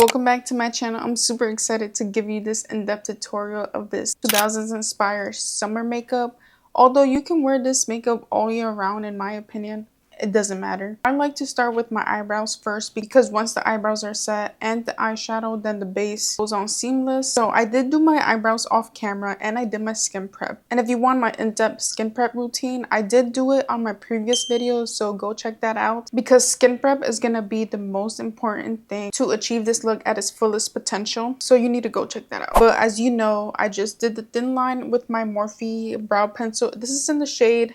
Welcome back to my channel. I'm super excited to give you this in-depth tutorial of this 2000s inspired summer makeup. Although you can wear this makeup all year round, in my opinion, it doesn't matter. I like to start with my eyebrows first because once the eyebrows are set and the eyeshadow, then the base goes on seamless. So I did do my eyebrows off camera and I did my skin prep. And if you want my in-depth skin prep routine, I did do it on my previous videos, so go check that out because skin prep is gonna be the most important thing to achieve this look at its fullest potential. So you need to go check that out. But as you know, I just did the thin line with my Morphe brow pencil. This is in the shade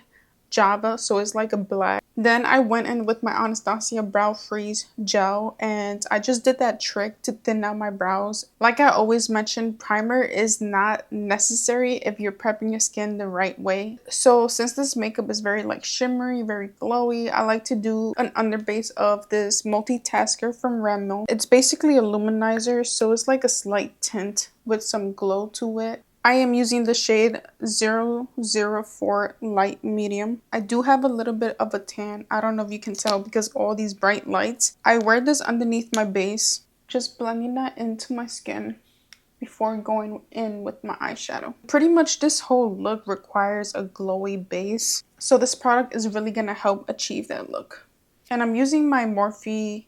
Java, so it's like a black. Then I went in with my Anastasia Brow Freeze gel and I just did that trick to thin out my brows. Like I always mention, primer is not necessary if you're prepping your skin the right way. So since this makeup is very like shimmery, very glowy, I like to do an underbase of this multitasker from Remo. It's basically a luminizer, so it's like a slight tint with some glow to it. I am using the shade 004 light medium. I do have a little bit of a tan. I don't know if you can tell because all these bright lights. I wear this underneath my base, just blending that into my skin before going in with my eyeshadow. Pretty much this whole look requires a glowy base, so this product is really gonna help achieve that look. And I'm using my Morphe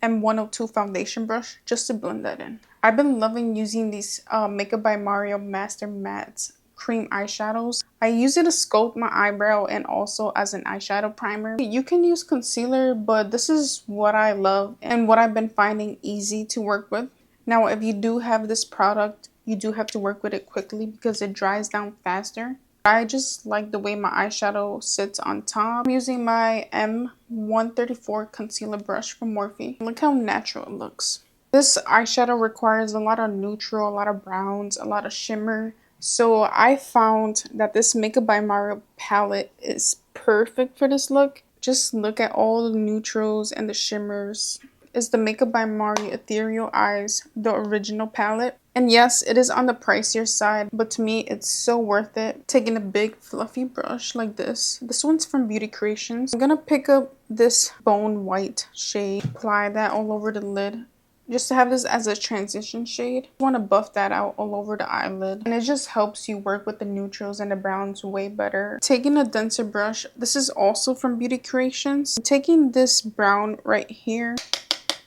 M102 foundation brush just to blend that in. I've been loving using these Makeup by Mario Master Mattes cream eyeshadows. I use it to sculpt my eyebrow and also as an eyeshadow primer. You can use concealer, but this is what I love and what I've been finding easy to work with. Now, if you do have this product, you do have to work with it quickly because it dries down faster. I just like the way my eyeshadow sits on top. I'm using my M134 concealer brush from Morphe. Look how natural it looks. This eyeshadow requires a lot of neutral, a lot of browns, a lot of shimmer. So I found that this Makeup by Mario palette is perfect for this look. Just look at all the neutrals and the shimmers. It's the Makeup by Mario Ethereal Eyes, the original palette. And yes, it is on the pricier side, but to me, it's so worth it. Taking a big fluffy brush like this. This one's from Beauty Creations. I'm gonna pick up this Bone White shade, apply that all over the lid, just to have this as a transition shade. I want to buff that out all over the eyelid. And it just helps you work with the neutrals and the browns way better. Taking a denser brush, this is also from Beauty Creations. Taking this brown right here,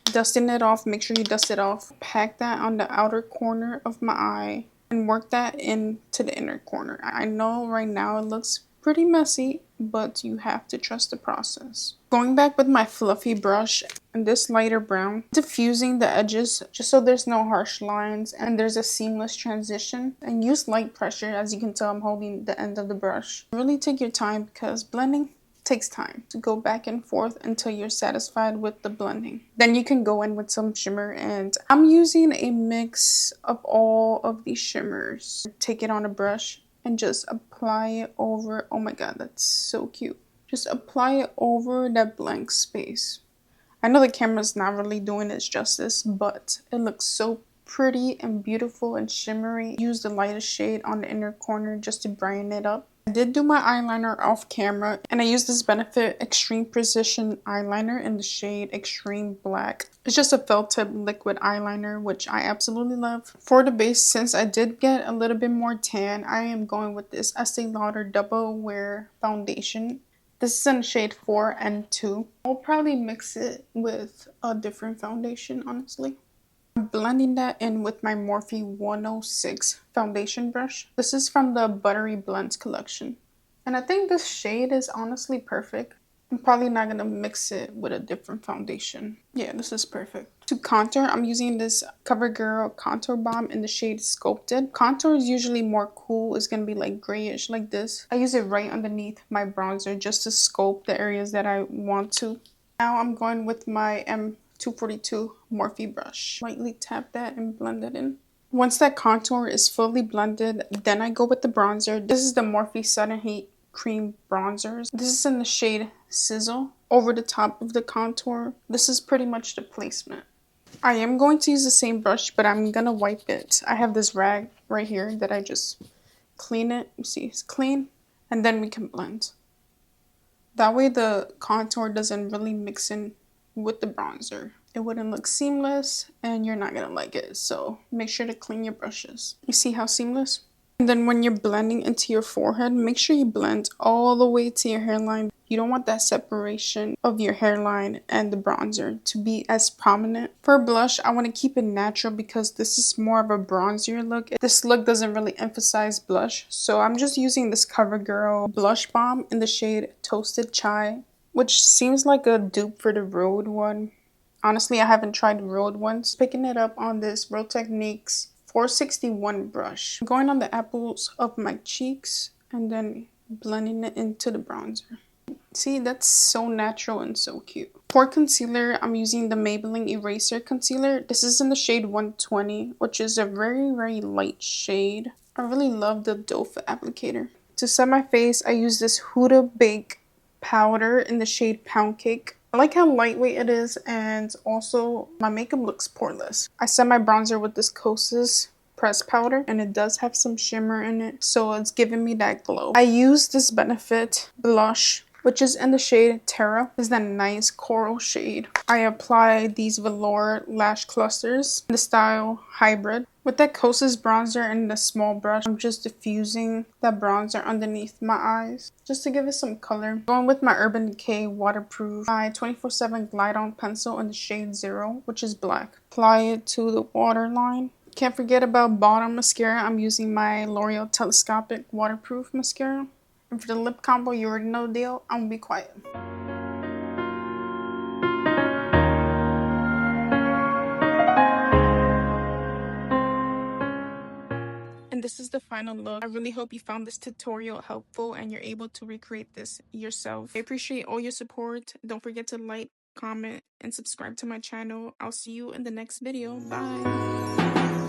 dusting it off, make sure you dust it off. Pack that on the outer corner of my eye and work that into the inner corner. I know right now it looks pretty messy, but you have to trust the process. Going back with my fluffy brush and this lighter brown, diffusing the edges just so there's no harsh lines and there's a seamless transition. And use light pressure. As you can tell, I'm holding the end of the brush. Really take your time because blending takes time to go back and forth until you're satisfied with the blending. Then you can go in with some shimmer, and I'm using a mix of all of these shimmers. Take it on a brush and just apply it over. Oh my god, that's so cute. Just apply it over that blank space. I know the camera's not really doing its justice, but it looks so pretty and beautiful and shimmery. Use the lightest shade on the inner corner just to brighten it up. I did do my eyeliner off camera and I used this Benefit Extreme Precision eyeliner in the shade Extreme Black. It's just a felt tip liquid eyeliner, which I absolutely love. For the base, since I did get a little bit more tan, I am going with this Estee Lauder Double Wear Foundation. This is in shade 4 and 2. I'll probably mix it with a different foundation, honestly. I'm blending that in with my Morphe 106 foundation brush. This is from the Buttery Blends collection. And I think this shade is honestly perfect. I'm probably not going to mix it with a different foundation. Yeah, this is perfect. To contour, I'm using this CoverGirl Contour Balm in the shade Sculpted. Contour is usually more cool. It's going to be like grayish like this. I use it right underneath my bronzer just to sculpt the areas that I want to. Now I'm going with my M242 Morphe brush. Lightly tap that and blend it in. Once that contour is fully blended, then I go with the bronzer. This is the Morphe Sudden Heat Cream Bronzers. This is in the shade Sizzle over the top of the contour. This is pretty much the placement. I am going to use the same brush, but I'm gonna wipe it. I have this rag right here that I just clean it. You see, it's clean, and then we can blend. That way the contour doesn't really mix in with the bronzer. it wouldn't look seamless and you're not gonna like it. So make sure to clean your brushes. You see how seamless? And then when you're blending into your forehead, make sure you blend all the way to your hairline. You don't want that separation of your hairline and the bronzer to be as prominent. For blush, I want to keep it natural because this is more of a bronzier look. This look doesn't really emphasize blush. So I'm just using this CoverGirl blush balm in the shade Toasted Chai, which seems like a dupe for the Rhode one. Honestly, I haven't tried the Rhode ones. Picking it up on this Real Techniques 461 brush. I'm going on the apples of my cheeks and then blending it into the bronzer. See, that's so natural and so cute. For concealer, I'm using the Maybelline Eraser Concealer. This is in the shade 120, which is a very light shade. I really love the doe foot applicator. To set my face, I use this Huda Baked powder in the shade Pound Cake. I like how lightweight it is, and also my makeup looks poreless. I set my bronzer with this Kosas pressed powder, and it does have some shimmer in it, so it's giving me that glow. I use this Benefit blush, which is in the shade Terra. It's that nice coral shade. I apply these velour lash clusters in the style Hybrid. With that Kosas bronzer and the small brush, I'm just diffusing that bronzer underneath my eyes just to give it some color. Going with my Urban Decay Waterproof by 24/7 Glide On Pencil in the shade 0, which is black. Apply it to the waterline. Can't forget about bottom mascara. I'm using my L'Oreal Telescopic Waterproof Mascara. And for the lip combo, you already know the deal. I'm gonna be quiet. And this is the final look. I really hope you found this tutorial helpful and you're able to recreate this yourself. I appreciate all your support. Don't forget to like, comment, and subscribe to my channel. I'll see you in the next video. Bye!